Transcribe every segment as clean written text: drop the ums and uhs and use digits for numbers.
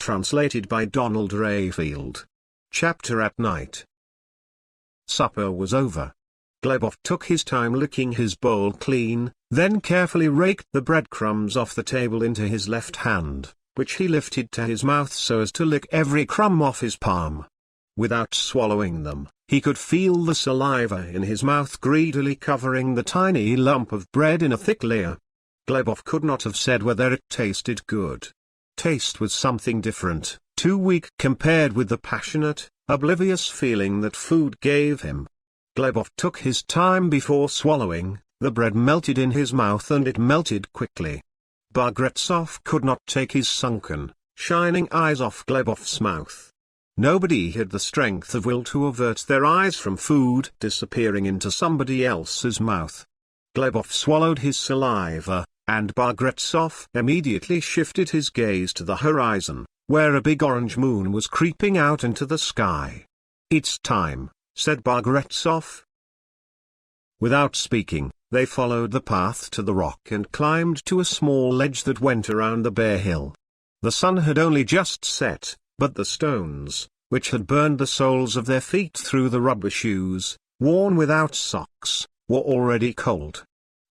translated by Donald Rayfield. Chapter at Night. Supper was over. Glebov took his time licking his bowl clean, then carefully raked the breadcrumbs off the table into his left hand, which he lifted to his mouth so as to lick every crumb off his palm. Without swallowing them, he could feel the saliva in his mouth greedily covering the tiny lump of bread in a thick layer. Glebov could not have said whether it tasted good. Taste was something different, too weak compared with the passionate, oblivious feeling that food gave him. Glebov took his time before swallowing. The bread melted in his mouth and it melted quickly. Bagretsov could not take his sunken, shining eyes off Glebov's mouth. Nobody had the strength of will to avert their eyes from food disappearing into somebody else's mouth. Glebov swallowed his saliva, and Bagretsov immediately shifted his gaze to the horizon, where a big orange moon was creeping out into the sky. "It's time," said Bagretsov. Without speaking, they followed the path to the rock and climbed to a small ledge that went around the bare hill. The sun had only just set, but the stones, which had burned the soles of their feet through the rubber shoes, worn without socks, were already cold.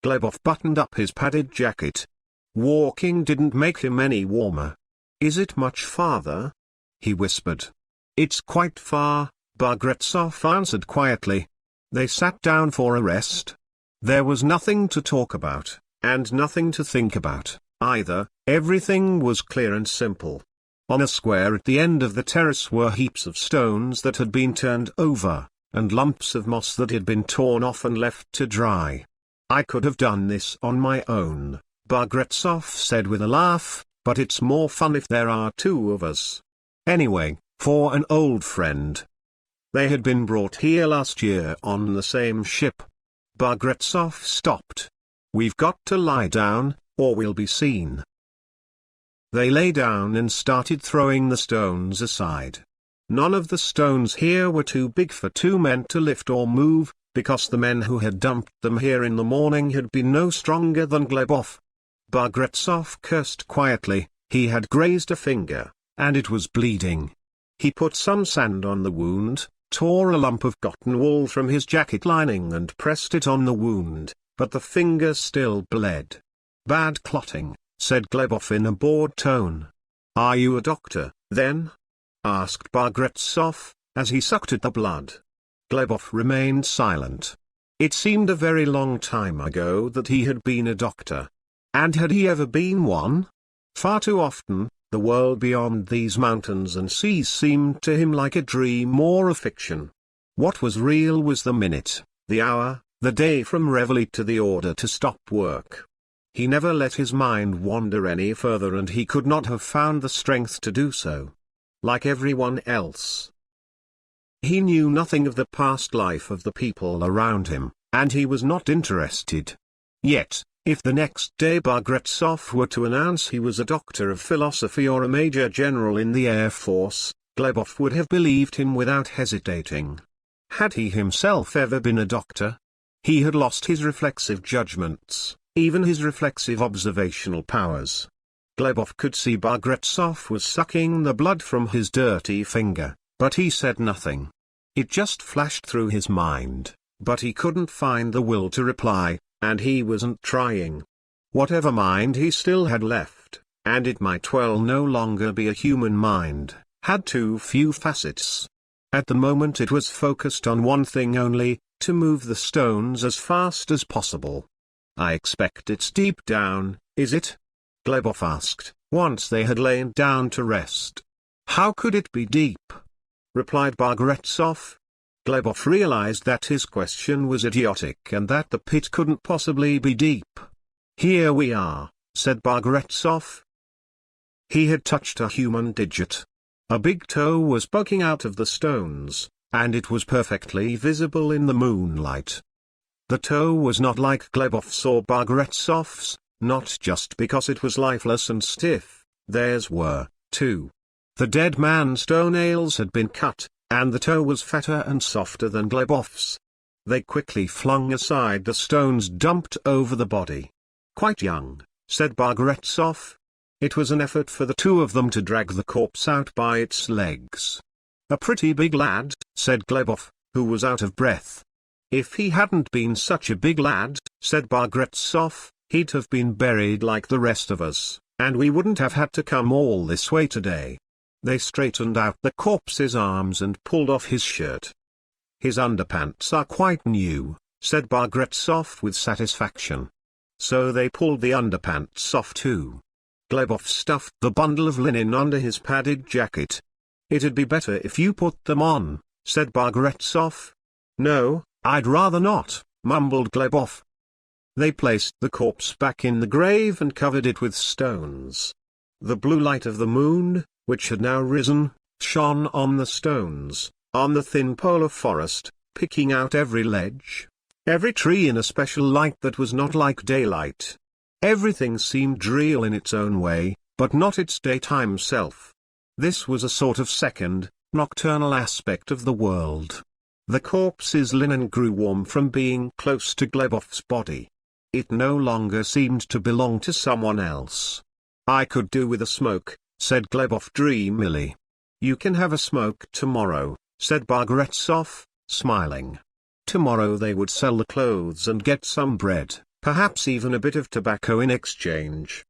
Glebov buttoned up his padded jacket. Walking didn't make him any warmer. "Is it much farther?" he whispered. "It's quite far," Bagretsov answered quietly. They sat down for a rest. There was nothing to talk about, and nothing to think about, either. Everything was clear and simple. On a square at the end of the terrace were heaps of stones that had been turned over, and lumps of moss that had been torn off and left to dry. "I could have done this on my own," Bagretsov said with a laugh, "but it's more fun if there are two of us. Anyway, for an old friend." They had been brought here last year on the same ship. Bagretsov stopped. "We've got to lie down, or we'll be seen." They lay down and started throwing the stones aside. None of the stones here were too big for two men to lift or move, because the men who had dumped them here in the morning had been no stronger than Glebov. Bagretsov cursed quietly. He had grazed a finger, and it was bleeding. He put some sand on the wound, tore a lump of cotton wool from his jacket lining and pressed it on the wound, but the finger still bled. "Bad clotting," said Glebov in a bored tone. "Are you a doctor, then?" asked Bagretsov, as he sucked at the blood. Glebov remained silent. It seemed a very long time ago that he had been a doctor. And had he ever been one? Far too often, the world beyond these mountains and seas seemed to him like a dream or a fiction. What was real was the minute, the hour, the day from reveille to the order to stop work. He never let his mind wander any further, and he could not have found the strength to do so. Like everyone else, he knew nothing of the past life of the people around him, and he was not interested. Yet, if the next day Bagretsov were to announce he was a doctor of philosophy or a major general in the Air Force, Glebov would have believed him without hesitating. Had he himself ever been a doctor? He had lost his reflexive judgments, even his reflexive observational powers. Glebov could see Bagretsov was sucking the blood from his dirty finger, but he said nothing. It just flashed through his mind, but he couldn't find the will to reply, and he wasn't trying. Whatever mind he still had left, and it might well no longer be a human mind, had too few facets. At the moment it was focused on one thing only, to move the stones as fast as possible. "I expect it's deep down, is it?" Glebov asked, once they had lain down to rest. "How could it be deep?" replied Bagretsov. Glebov realized that his question was idiotic and that the pit couldn't possibly be deep. "Here we are," said Bagretsov. He had touched a human digit. A big toe was poking out of the stones, and it was perfectly visible in the moonlight. The toe was not like Glebov's or Bagretsov's, not just because it was lifeless and stiff. Theirs were, too. The dead man's toenails had been cut, and the toe was fatter and softer than Glebov's. They quickly flung aside the stones dumped over the body. "Quite young," said Bagretsov. It was an effort for the two of them to drag the corpse out by its legs. "A pretty big lad," said Glebov, who was out of breath. "If he hadn't been such a big lad," said Bagretsov, "he'd have been buried like the rest of us, and we wouldn't have had to come all this way today." They straightened out the corpse's arms and pulled off his shirt. "His underpants are quite new," said Bagretsov with satisfaction. So they pulled the underpants off too. Glebov stuffed the bundle of linen under his padded jacket. "It'd be better if you put them on," said Bagretsov. "No, I'd rather not," mumbled Glebov. They placed the corpse back in the grave and covered it with stones. The blue light of the moon, which had now risen, shone on the stones, on the thin polar forest, picking out every ledge, every tree in a special light that was not like daylight. Everything seemed real in its own way, but not its daytime self. This was a sort of second, nocturnal aspect of the world. The corpse's linen grew warm from being close to Glebov's body. It no longer seemed to belong to someone else. "I could do with a smoke," said Glebov dreamily. "You can have a smoke tomorrow," said Bagretsov, smiling. Tomorrow they would sell the clothes and get some bread, perhaps even a bit of tobacco in exchange.